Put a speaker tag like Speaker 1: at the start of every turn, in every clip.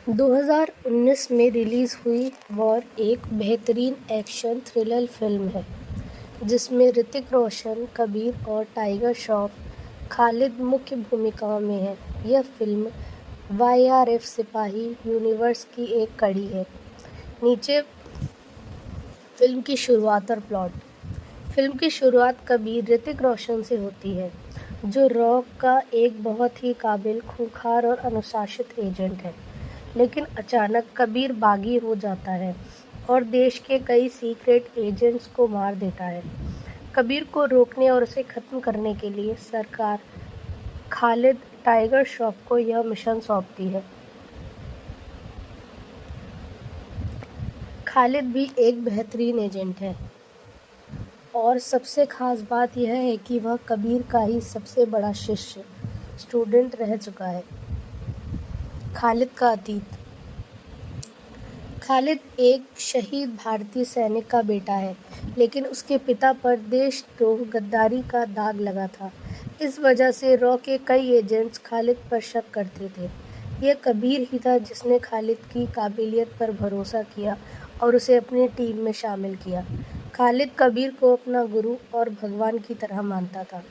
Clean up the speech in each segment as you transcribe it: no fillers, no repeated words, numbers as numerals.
Speaker 1: 2019 में रिलीज़ हुई वॉर एक बेहतरीन एक्शन थ्रिलर फिल्म है जिसमें ऋतिक रोशन, कबीर और टाइगर श्रॉफ खालिद मुख्य भूमिकाओं में हैं। यह फिल्म वाईआरएफ सिपाही यूनिवर्स की एक कड़ी है। नीचे फिल्म की शुरुआत और प्लॉट। फिल्म की शुरुआत कबीर ऋतिक रोशन से होती है, जो रॉ का एक बहुत ही काबिल, खूंखार और अनुशासित एजेंट है। लेकिन अचानक कबीर बागी हो जाता है और देश के कई सीक्रेट एजेंट्स को मार देता है। कबीर को रोकने और उसे खत्म करने के लिए सरकार खालिद टाइगर श्रॉफ को यह मिशन सौंपती है। खालिद भी एक बेहतरीन एजेंट है और सबसे खास बात यह है कि वह कबीर का ही सबसे बड़ा शिष्य स्टूडेंट रह चुका है। खालिद का अतीत। खालिद एक शहीद भारतीय सैनिक का बेटा है, लेकिन उसके पिता पर देशद्रोह गद्दारी का दाग लगा था। इस वजह से रॉ के कई एजेंट्स खालिद पर शक करते थे। यह कबीर ही था जिसने खालिद की काबिलियत पर भरोसा किया और उसे अपनी टीम में शामिल किया। खालिद कबीर को अपना गुरु और भगवान की तरह मानता था,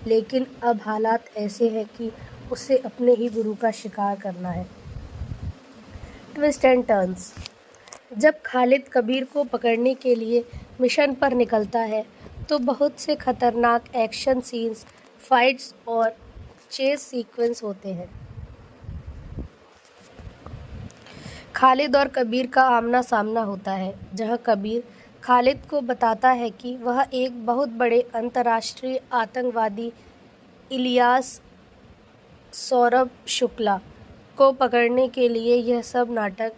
Speaker 1: लेकिन अब हालात ऐसे हैं कि उसे अपने ही गुरु का शिकार करना है। Twist and turns. जब खालिद कबीर को पकड़ने के लिए मिशन पर निकलता है तो बहुत से खतरनाक एक्शन सीन्स, फाइट्स और चेस सीक्वेंस होते हैं। खालिद और कबीर का आमना सामना होता है, जहां कबीर खालिद को बताता है कि वह एक बहुत बड़े अंतर्राष्ट्रीय आतंकवादी इलियास सौरभ शुक्ला को पकड़ने के लिए यह सब नाटक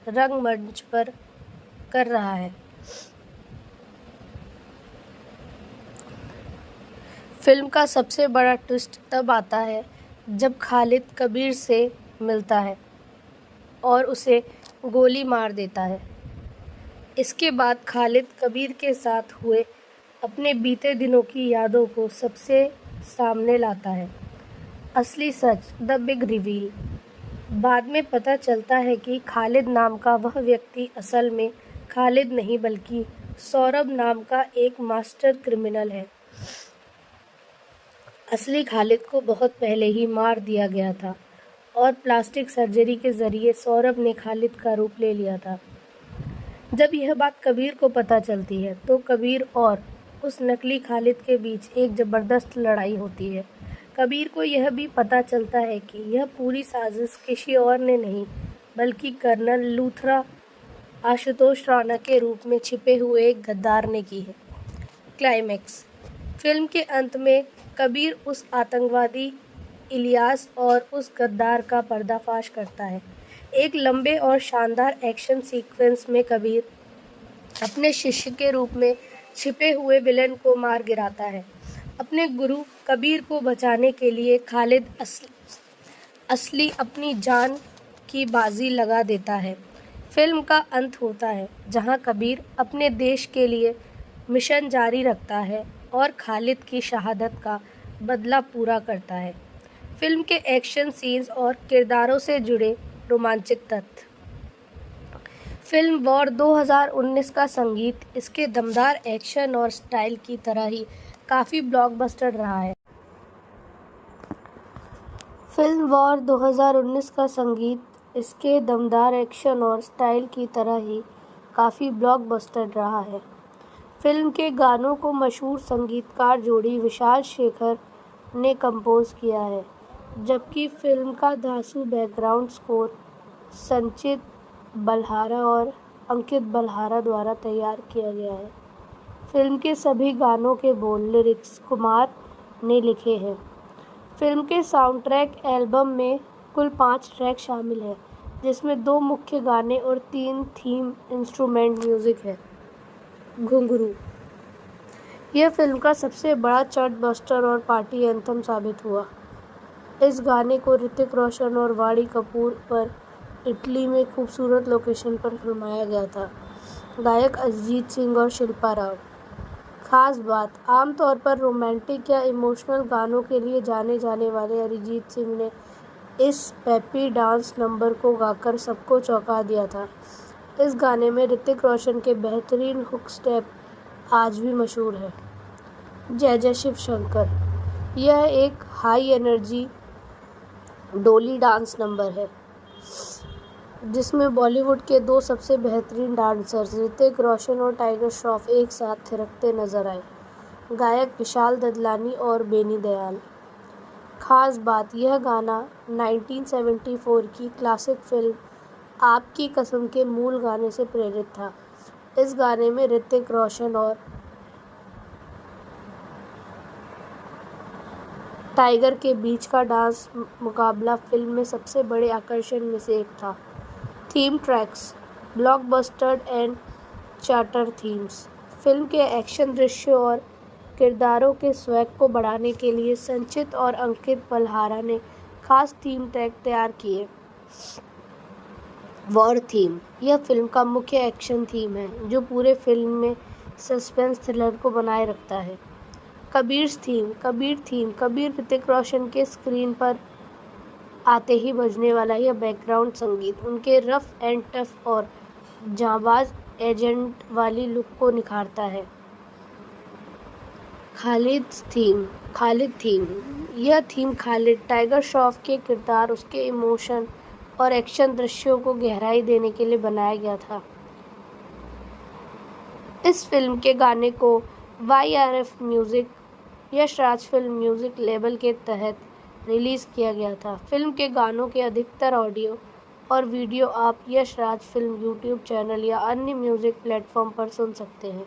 Speaker 1: रंगमंच पर कर रहा है। फिल्म का सबसे बड़ा ट्विस्ट तब आता है जब खालिद कबीर से मिलता है और उसे गोली मार देता है। इसके बाद खालिद कबीर के साथ हुए अपने बीते दिनों की यादों को सबसे सामने लाता है। असली सच, द बिग रिवील। बाद में पता चलता है कि खालिद नाम का वह व्यक्ति असल में खालिद नहीं बल्कि सौरभ नाम का एक मास्टर क्रिमिनल है। असली खालिद को बहुत पहले ही मार दिया गया था और प्लास्टिक सर्जरी के जरिए सौरभ ने खालिद का रूप ले लिया था। जब यह बात कबीर को पता चलती है तो कबीर और उस नकली खालिद के बीच एक ज़बरदस्त लड़ाई होती है। कबीर को यह भी पता चलता है कि यह पूरी साजिश किसी और ने नहीं बल्कि कर्नल लूथरा आशुतोष राणा के रूप में छिपे हुए एक गद्दार ने की है। क्लाइमैक्स। फिल्म के अंत में कबीर उस आतंकवादी इलियास और उस गद्दार का पर्दाफाश करता है। एक लंबे और शानदार एक्शन सीक्वेंस में कबीर अपने शिष्य के रूप में छिपे हुए विलेन को मार गिराता है। अपने गुरु कबीर को बचाने के लिए खालिद असली अपनी जान की बाजी लगा देता है। फिल्म का अंत होता है जहां कबीर अपने देश के लिए मिशन जारी रखता है और खालिद की शहादत का बदला पूरा करता है। फिल्म के एक्शन सीन्स और किरदारों से जुड़े रोमांचक तथ्य। फिल्म वॉर 2019 का संगीत इसके दमदार एक्शन और स्टाइल की तरह ही काफ़ी ब्लॉकबस्टर रहा है। फिल्म वॉर 2019 का संगीत इसके दमदार एक्शन और स्टाइल की तरह ही काफ़ी ब्लॉकबस्टर रहा है। फिल्म के गानों को मशहूर संगीतकार जोड़ी विशाल शेखर ने कंपोज किया है, जबकि फिल्म का धांसू बैकग्राउंड स्कोर संचित बलहारा और अंकित बलहारा द्वारा तैयार किया गया है। फिल्म के सभी गानों के बोल लिरिक्स कुमार ने लिखे हैं। फिल्म के साउंड ट्रैक एल्बम में कुल 5 ट्रैक शामिल हैं, जिसमें 2 मुख्य गाने और 3 थीम इंस्ट्रूमेंट म्यूजिक है। घुंघरू। यह फिल्म का सबसे बड़ा चार्टबस्टर और पार्टी एंथम साबित हुआ। इस गाने को ऋतिक रोशन और वाणी कपूर पर इटली में खूबसूरत लोकेशन पर फिल्माया गया था। गायक अरिजीत सिंह और शिल्पा राव। खास बात, आमतौर पर रोमांटिक या इमोशनल गानों के लिए जाने जाने वाले अरिजीत सिंह ने इस पेपी डांस नंबर को गाकर सबको चौंका दिया था। इस गाने में ऋतिक रोशन के बेहतरीन हुक स्टेप आज भी मशहूर है। जय जय शिव शंकर यह एक हाई एनर्जी डोली डांस नंबर है जिसमें बॉलीवुड के दो सबसे बेहतरीन डांसर्स ऋतिक रोशन और टाइगर श्रॉफ एक साथ थिरकते नजर आए। गायक विशाल ददलानी और बेनी दयाल। खास बात यह गाना 1974 की क्लासिक फिल्म आपकी कसम के मूल गाने से प्रेरित था। इस गाने में ऋतिक रोशन और टाइगर के बीच का डांस मुकाबला फिल्म में सबसे बड़े आकर्षण में से एक था। Theme tracks blockbuster and charter themes. Film के एक्शन दृश्यों और किरदारों के स्वैग को बढ़ाने के लिए संचित और अंकित पलहारा ने खास थीम ट्रैक तैयार किए। वॉर थीम यह फिल्म का मुख्य एक्शन थीम है जो पूरे फिल्म में सस्पेंस थ्रिलर को बनाए रखता है। कबीर थीम कबीर ऋतिक रोशन के स्क्रीन पर आते ही बजने वाला यह बैकग्राउंड संगीत उनके रफ एंड टफ और जांबाज एजेंट वाली लुक को निखारता है। खालिद थीम यह थीम खालिद टाइगर श्रॉफ के किरदार उसके इमोशन और एक्शन दृश्यों को गहराई देने के लिए बनाया गया था। इस फिल्म के गाने को YRF music Yashraj film music label के तहत रिलीज़ किया गया था। फिल्म के गानों के अधिकतर ऑडियो और वीडियो आप यशराज फिल्म यूट्यूब चैनल या अन्य म्यूजिक प्लेटफॉर्म पर सुन सकते हैं।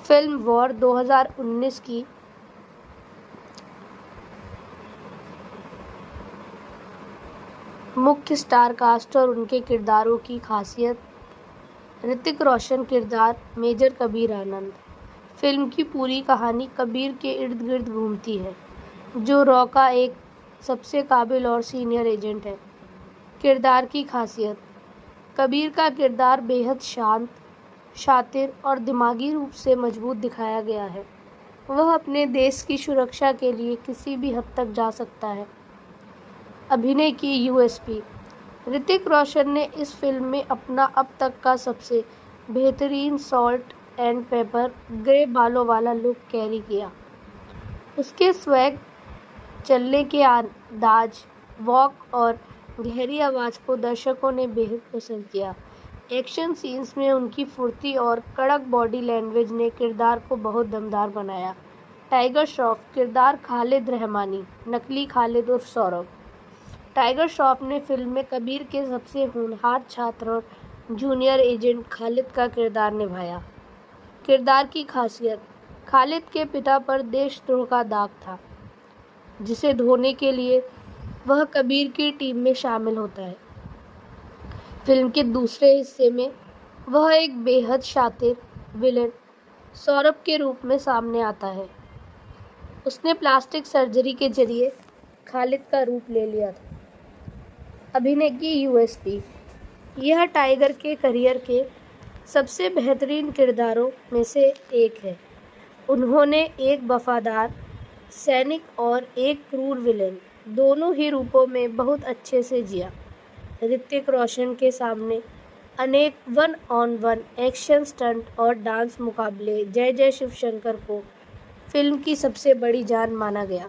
Speaker 1: फिल्म वॉर 2019 की मुख्य स्टार कास्ट और उनके किरदारों की खासियत। ऋतिक रोशन किरदार मेजर कबीर आनंद। फिल्म की पूरी कहानी कबीर के इर्द गिर्द घूमती है जो रॉ का एक सबसे काबिल और सीनियर एजेंट है। किरदार की खासियत कबीर का किरदार बेहद शांत, शातिर और दिमागी रूप से मजबूत दिखाया गया है। वह अपने देश की सुरक्षा के लिए किसी भी हद तक जा सकता है। अभिनय की USP ऋतिक रोशन ने इस फिल्म में अपना अब तक का सबसे बेहतरीन सॉल्ट एंड पेपर ग्रे बालों वाला लुक कैरी किया। उसके स्वैग, चलने के अंदाज, वॉक और गहरी आवाज़ को दर्शकों ने बेहद पसंद किया। एक्शन सीन्स में उनकी फुर्ती और कड़क बॉडी लैंग्वेज ने किरदार को बहुत दमदार बनाया। टाइगर श्रॉफ किरदार खालिद रहमानी, नकली खालिद उर्फ सौरभ। टाइगर श्रॉफ ने फिल्म में कबीर के सबसे होनहार छात्र और जूनियर एजेंट खालिद का किरदार निभाया। किरदार की खासियत खालिद के पिता पर देशद्रोह का दाग था जिसे धोने के लिए वह कबीर की टीम में शामिल होता है। फिल्म के दूसरे हिस्से में वह एक बेहद शातिर विलेन सौरभ के रूप में सामने आता है। उसने प्लास्टिक सर्जरी के जरिए खालिद का रूप ले लिया था। अभिनय की USP यह टाइगर के करियर के सबसे बेहतरीन किरदारों में से एक है। उन्होंने एक वफादार सैनिक और एक क्रूर विलेन दोनों ही रूपों में बहुत अच्छे से जिया। ऋतिक रोशन के सामने अनेक 1-on-1 एक्शन स्टंट और डांस मुकाबले जय जय शिव शंकर को फिल्म की सबसे बड़ी जान माना गया।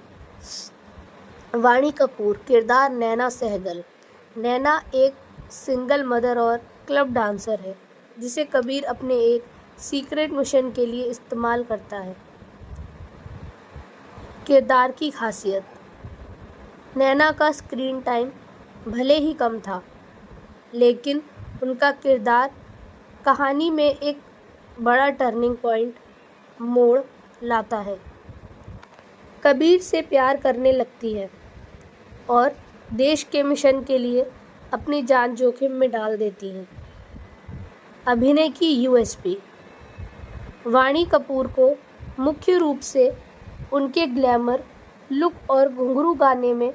Speaker 1: वाणी कपूर किरदार नैना सहगल। नैना एक सिंगल मदर और क्लब डांसर है जिसे कबीर अपने एक सीक्रेट मिशन के लिए इस्तेमाल करता है। किरदार की खासियत नैना का स्क्रीन टाइम भले ही कम था लेकिन उनका किरदार कहानी में एक बड़ा टर्निंग पॉइंट मोड़ लाता है। कबीर से प्यार करने लगती है और देश के मिशन के लिए अपनी जान जोखिम में डाल देती है। अभिनय की USP वाणी कपूर को मुख्य रूप से उनके ग्लैमर लुक और घुंघरू गाने में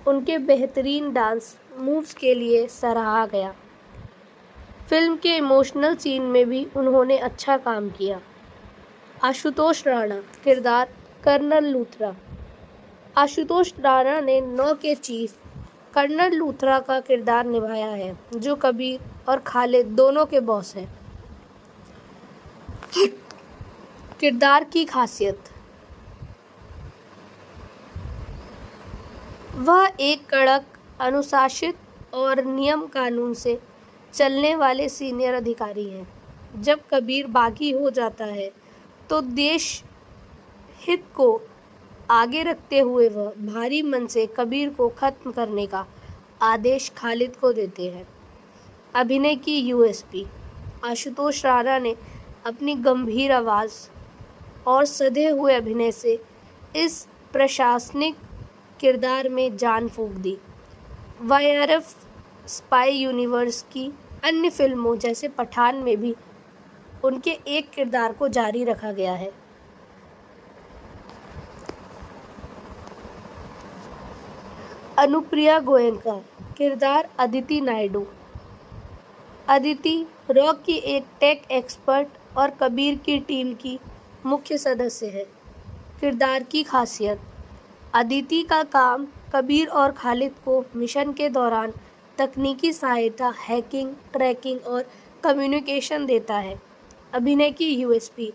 Speaker 1: उनके बेहतरीन डांस मूव्स के लिए सराहा गया। फिल्म के इमोशनल सीन में भी उन्होंने अच्छा काम किया। आशुतोष राणा किरदार कर्नल लूथरा। आशुतोष राणा ने नौ के चीफ कर्नल लूथरा का किरदार निभाया है, जो कबीर और खालिद दोनों के बॉस हैं। किरदार की खासियत: वह एक कड़क, अनुशासित और नियम कानून से चलने वाले सीनियर अधिकारी हैं। जब कबीर बागी हो जाता है तो देश हित को आगे रखते हुए वह भारी मन से कबीर को खत्म करने का आदेश खालिद को देते हैं। अभिनय की यूएसपी: आशुतोष राणा ने अपनी गंभीर आवाज़ और सधे हुए अभिनय से इस प्रशासनिक किरदार में जान फूंक दी। वाईआरएफ स्पाई यूनिवर्स की अन्य फिल्मों जैसे पठान में भी उनके एक किरदार को जारी रखा गया है। अनुप्रिया गोयनका किरदार अदिति नायडू। अदिति रॉक की एक टेक एक्सपर्ट और कबीर की टीम की मुख्य सदस्य है। किरदार की खासियत: अदिति का काम कबीर और खालिद को मिशन के दौरान तकनीकी सहायता, हैकिंग, ट्रैकिंग और कम्युनिकेशन देता है। अभिनय की यूएसपी: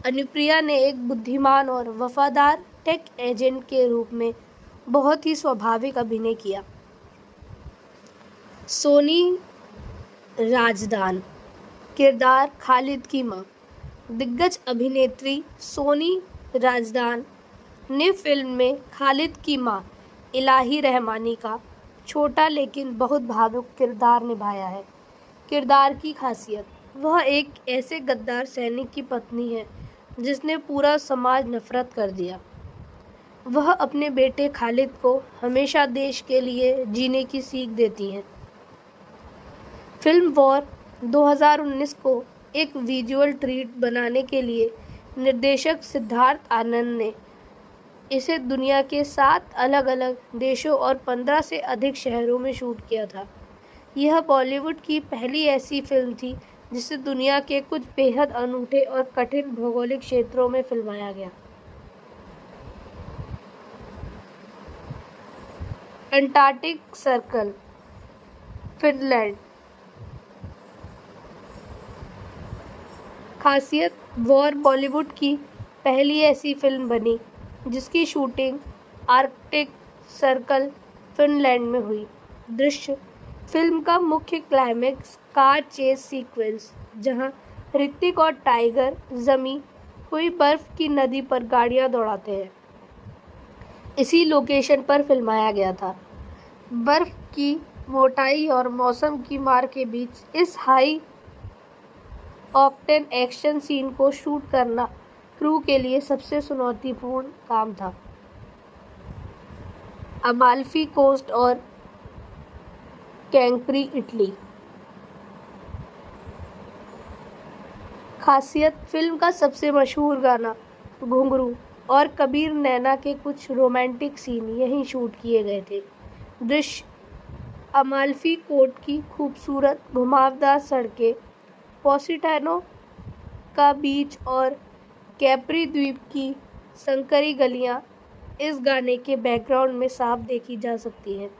Speaker 1: अनुप्रिया ने एक बुद्धिमान और वफादार टेक एजेंट के रूप में बहुत ही स्वाभाविक अभिनय किया। सोनी राजदान किरदार खालिद की मां। दिग्गज अभिनेत्री सोनी राजदान ने फिल्म में खालिद की मां इलाही रहमानी का छोटा लेकिन बहुत भावुक किरदार निभाया है। किरदार की खासियत: वह एक ऐसे गद्दार सैनिक की पत्नी है जिसने पूरा समाज नफरत कर दिया। वह अपने बेटे खालिद को हमेशा देश के लिए जीने की सीख देती हैं। फिल्म वॉर 2019 को एक विजुअल ट्रीट बनाने के लिए निर्देशक सिद्धार्थ आनंद ने इसे दुनिया के 7 अलग-अलग देशों और 15 से अधिक शहरों में शूट किया था। यह बॉलीवुड की पहली ऐसी फिल्म थी जिसे दुनिया के कुछ बेहद अनूठे और कठिन भौगोलिक क्षेत्रों में फिल्माया गया। Antarctic circle, Finland. खासियत: वॉर बॉलीवुड की पहली ऐसी फिल्म बनी जिसकी शूटिंग आर्कटिक सर्कल, फिनलैंड में हुई। दृश्य: फिल्म का मुख्य क्लाइमेक्स कार चेस सीक्वेंस, जहां ऋतिक और टाइगर जमी हुई बर्फ की नदी पर गाड़ियां दौड़ाते हैं, इसी लोकेशन पर फिल्माया गया था। बर्फ की मोटाई और मौसम की मार के बीच इस हाई ऑक्टेन एक्शन सीन को शूट करना क्रू के लिए सबसे चुनौतीपूर्ण काम था। अमाल्फी कोस्ट और कैंक्री, इटली। खासियत: फिल्म का सबसे मशहूर गाना घुंघरू और कबीर नैना के कुछ रोमांटिक सीन यहीं शूट किए गए थे। दृश्य: अमाल्फी कोस्ट की खूबसूरत घुमावदार सड़कें, पोसिटानो का बीच और कैप्री द्वीप की संकरी गलियां इस गाने के बैकग्राउंड में साफ देखी जा सकती हैं।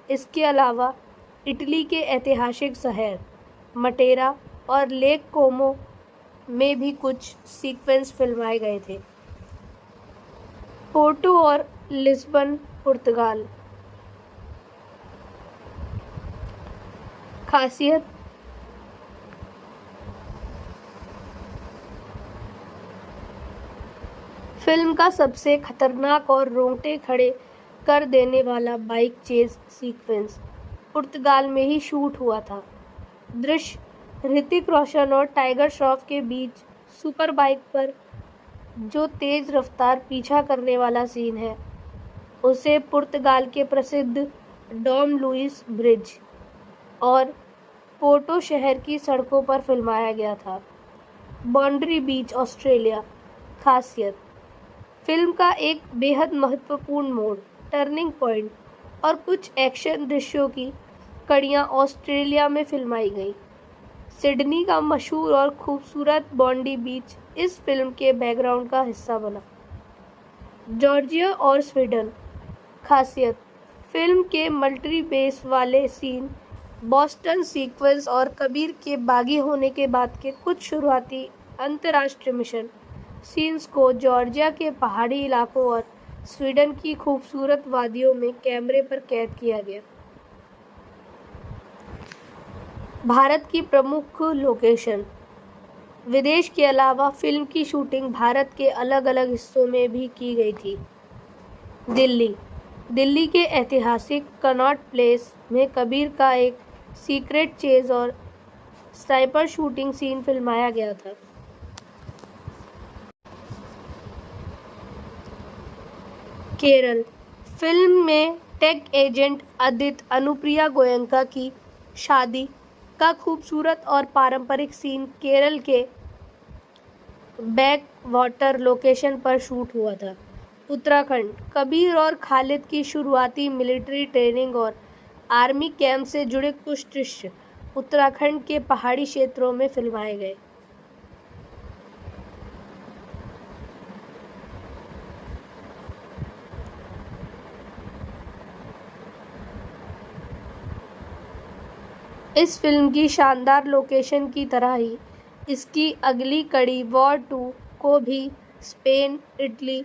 Speaker 1: इसके अलावा इटली के ऐतिहासिक शहर मटेरा और लेक कोमो में भी कुछ सीक्वेंस फिल्माए गए थे। पोर्टो और लिस्बन, पुर्तगाल। खासियत: फिल्म का सबसे खतरनाक और रोंगटे खड़े कर देने वाला बाइक चेज सीक्वेंस पुर्तगाल में ही शूट हुआ था। दृश्य: ऋतिक रोशन और टाइगर श्रॉफ के बीच सुपर बाइक पर जो तेज रफ्तार पीछा करने वाला सीन है, उसे पुर्तगाल के प्रसिद्ध डॉम लुइस ब्रिज और पोर्टो शहर की सड़कों पर फिल्माया गया था। बाउंड्री बीच, ऑस्ट्रेलिया। खासियत: फिल्म का एक बेहद महत्वपूर्ण मोड़, टर्निंग पॉइंट और कुछ एक्शन दृश्यों की कड़ियाँ ऑस्ट्रेलिया में फिल्माई गई। सिडनी का मशहूर और खूबसूरत बाउंड्री बीच इस फिल्म के बैकग्राउंड का हिस्सा बना। जॉर्जिया और स्वीडन। खासियत: फिल्म के मल्टी बेस वाले सीन, बॉस्टन सीक्वेंस और कबीर के बागी होने के बाद के कुछ शुरुआती अंतर्राष्ट्रीय मिशन सीन्स को जॉर्जिया के पहाड़ी इलाकों और स्वीडन की खूबसूरत वादियों में कैमरे पर कैद किया गया। भारत की प्रमुख लोकेशन। विदेश के अलावा फिल्म की शूटिंग भारत के अलग अलग हिस्सों में भी की गई थी। दिल्ली के ऐतिहासिक कनॉट प्लेस में कबीर का एक सीक्रेट चेज और स्नाइपर शूटिंग सीन फिल्माया गया था। केरल। फिल्म में टेक एजेंट आदित्य अनुप्रिया गोयनका की शादी का खूबसूरत और पारंपरिक सीन केरल के बैक वाटर लोकेशन पर शूट हुआ था। उत्तराखंड। कबीर और खालिद की शुरुआती मिलिट्री ट्रेनिंग और आर्मी कैंप से जुड़े कुछ दृश्य उत्तराखंड के पहाड़ी क्षेत्रों में फिल्माए गए। इस फिल्म की शानदार लोकेशन की तरह ही इसकी अगली कड़ी वॉर 2 को भी स्पेन, इटली,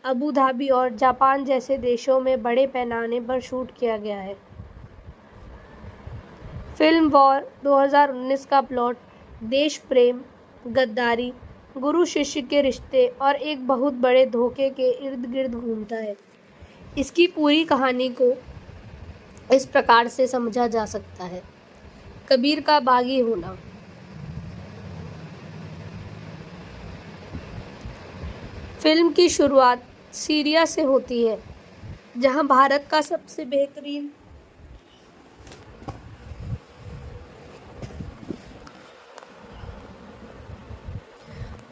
Speaker 1: अबू धाबी और जापान जैसे देशों में बड़े पैमाने पर शूट किया गया है। फिल्म वॉर 2019 का प्लॉट देश प्रेम, गद्दारी, गुरु शिष्य के रिश्ते और एक बहुत बड़े धोखे के इर्द गिर्द घूमता है। इसकी पूरी कहानी को इस प्रकार से समझा जा सकता है। कबीर का बागी होना। फिल्म की शुरुआत सीरिया से होती है, जहां भारत का सबसे बेहतरीन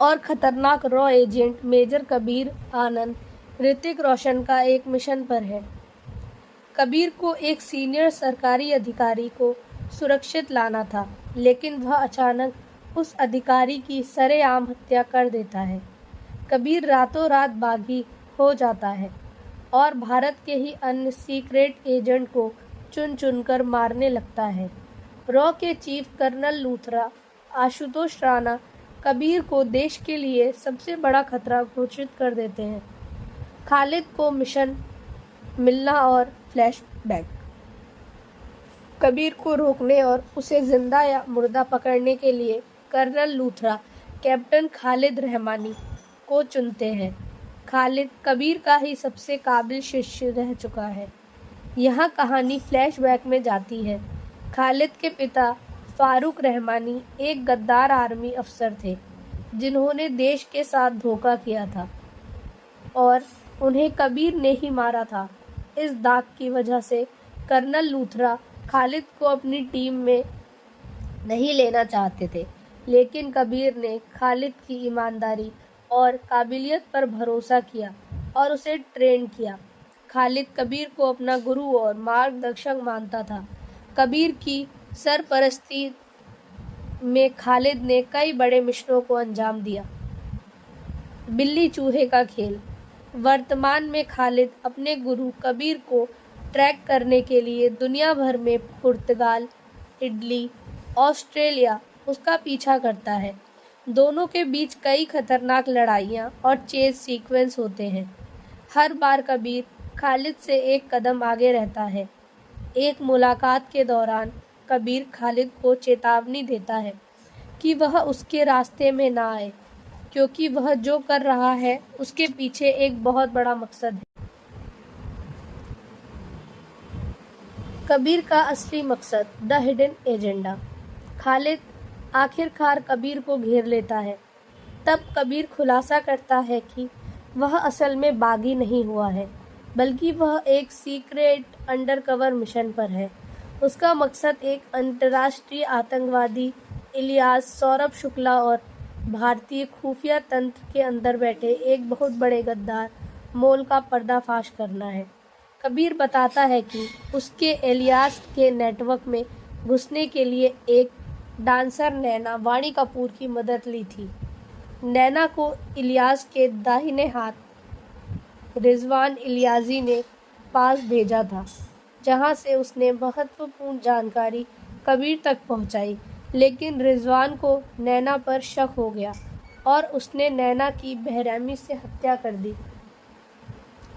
Speaker 1: और खतरनाक रॉ एजेंट मेजर कबीर आनंद ऋतिक रोशन का एक मिशन पर है। कबीर को एक सीनियर सरकारी अधिकारी को सुरक्षित लाना था, लेकिन वह अचानक उस अधिकारी की सरेआम हत्या कर देता है। कबीर रातों रात बागी हो जाता है और भारत के ही अन्य सीक्रेट एजेंट को चुन चुनकर मारने लगता है। रॉ के चीफ कर्नल लूथरा आशुतोष राणा कबीर को देश के लिए सबसे बड़ा खतरा घोषित कर देते हैं। खालिद को मिशन मिलना और फ्लैशबैक। कबीर को रोकने और उसे जिंदा या मुर्दा पकड़ने के लिए कर्नल लूथरा कैप्टन खालिद रहमानी को चुनते हैं। खालिद कबीर का ही सबसे काबिल शिष्य रह चुका है। यहाँ कहानी फ्लैशबैक में जाती है। खालिद के पिता फारूक रहमानी एक गद्दार आर्मी अफसर थे, जिन्होंने देश के साथ धोखा किया था और उन्हें कबीर ने ही मारा था। इस दाग की वजह से कर्नल लूथरा खालिद को अपनी टीम में नहीं लेना चाहते थे, लेकिन कबीर ने खालिद की ईमानदारी और काबिलियत पर भरोसा किया और उसे ट्रेन किया। खालिद कबीर को अपना गुरु और मार्गदर्शक मानता था। कबीर की सरपरस्ती में खालिद ने कई बड़े मिशनों को अंजाम दिया। बिल्ली चूहे का खेल। वर्तमान में खालिद अपने गुरु कबीर को ट्रैक करने के लिए दुनिया भर में पुर्तगाल, इटली, ऑस्ट्रेलिया उसका पीछा करता है। दोनों के बीच कई खतरनाक लड़ाइयाँ और चेज सीक्वेंस होते हैं। हर बार कबीर खालिद से एक कदम आगे रहता है। एक मुलाकात के दौरान कबीर खालिद को चेतावनी देता है कि वह उसके रास्ते में ना आए, क्योंकि वह जो कर रहा है उसके पीछे एक बहुत बड़ा मकसद है। कबीर का असली मकसद, द हिडन एजेंडा। खालिद आखिरकार कबीर को घेर लेता है। तब कबीर खुलासा करता है कि वह असल में बागी नहीं हुआ है, बल्कि वह एक सीक्रेट अंडरकवर मिशन पर है। उसका मकसद एक अंतर्राष्ट्रीय आतंकवादी इलियास सौरभ शुक्ला और भारतीय खुफिया तंत्र के अंदर बैठे एक बहुत बड़े गद्दार मोल का पर्दाफाश करना है। कबीर बताता है कि उसके इलियास के नेटवर्क में घुसने के लिए एक डांसर नैना वाणी कपूर की मदद ली थी। नैना को इलियास के दाहिने हाथ रिजवान इलियासी ने पास भेजा था, जहां से उसने महत्वपूर्ण जानकारी कबीर तक पहुंचाई। लेकिन रिजवान को नैना पर शक हो गया और उसने नैना की बेरहमी से हत्या कर दी।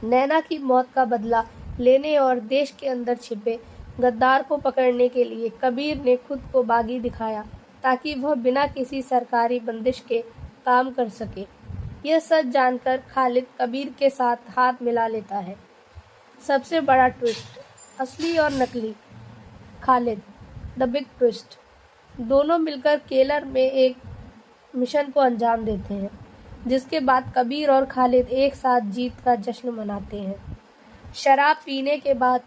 Speaker 1: नैना की मौत का बदला लेने और देश के अंदर छिपे गद्दार को पकड़ने के लिए कबीर ने खुद को बागी दिखाया, ताकि वह बिना किसी सरकारी बंदिश के काम कर सके। यह सच जानकर खालिद कबीर के साथ हाथ मिला लेता है। सबसे बड़ा ट्विस्ट, असली और नकली खालिद, द बिग ट्विस्ट। दोनों मिलकर केरल में एक मिशन को अंजाम देते हैं, जिसके बाद कबीर और खालिद एक साथ जीत का जश्न मनाते हैं। शराब पीने के बाद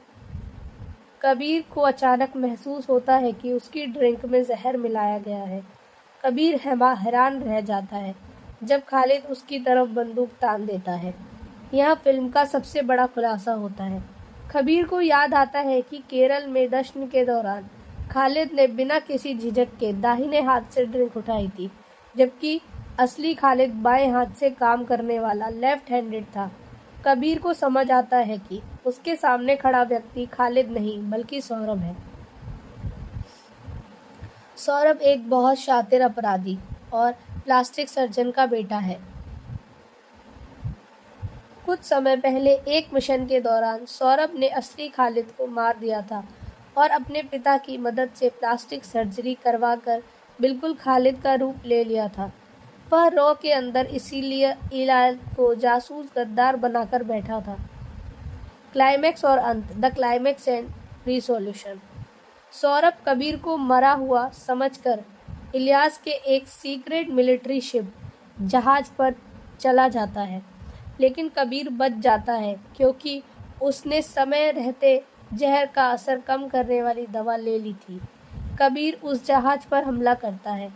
Speaker 1: कबीर को अचानक महसूस होता है कि उसकी ड्रिंक में जहर मिलाया गया है। कबीर हैरान रह जाता है जब खालिद उसकी तरफ बंदूक तान देता है। यह फिल्म का सबसे बड़ा खुलासा होता है। कबीर को याद आता है कि केरल में जश्न के दौरान खालिद ने बिना किसी झिझक के दाहिने हाथ से ड्रिंक उठाई थी, जबकि असली खालिद बाएं हाथ से काम करने वाला लेफ्ट हैंडेड था। कबीर को समझ आता है कि उसके सामने खड़ा व्यक्ति खालिद नहीं बल्कि सौरभ है। सौरभ एक बहुत शातिर अपराधी और प्लास्टिक सर्जन का बेटा है। कुछ समय पहले एक मिशन के दौरान सौरभ ने असली खालिद को मार दिया था और अपने पिता की मदद से प्लास्टिक सर्जरी करवाकर बिल्कुल खालिद का रूप ले लिया था। वह रॉ के अंदर इसीलिए इलाज को जासूस गद्दार बनाकर बैठा था। क्लाइमैक्स और अंत, the climax and resolution. Saurabh Kabir को मरा हुआ समझकर इलियास के एक सीक्रेट मिलिट्री शिप जहाज पर चला जाता है, लेकिन कबीर बच जाता है क्योंकि उसने समय रहते जहर का असर कम करने वाली दवा ले ली थी। कबीर उस जहाज पर हमला करता है।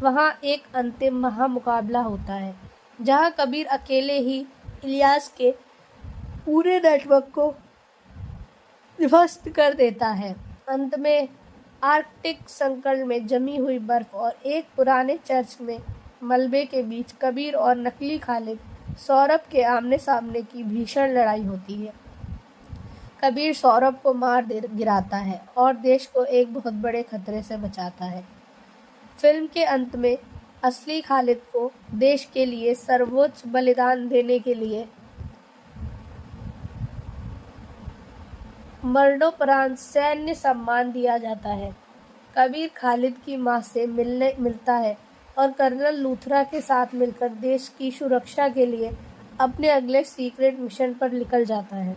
Speaker 1: वहाँ एक अंतिम महामुकाबला होता है, जहाँ कबीर अकेले ही इलियास के पूरे नेटवर्क को ध्वस्त कर देता है। अंत में आर्कटिक संकट में जमी हुई बर्फ और एक पुराने चर्च में मलबे के बीच कबीर और नकली खालिद सौरभ के आमने सामने की भीषण लड़ाई होती है। कबीर सौरभ को मार गिराता है और देश को एक बहुत बड़े खतरे से बचाता है। फिल्म के अंत में असली खालिद को देश के लिए सर्वोच्च बलिदान देने के लिए मरणोपरांत सैन्य सम्मान दिया जाता है। कबीर खालिद की मां से मिलता है और कर्नल लूथरा के साथ मिलकर देश की सुरक्षा के लिए अपने अगले सीक्रेट मिशन पर निकल जाता है।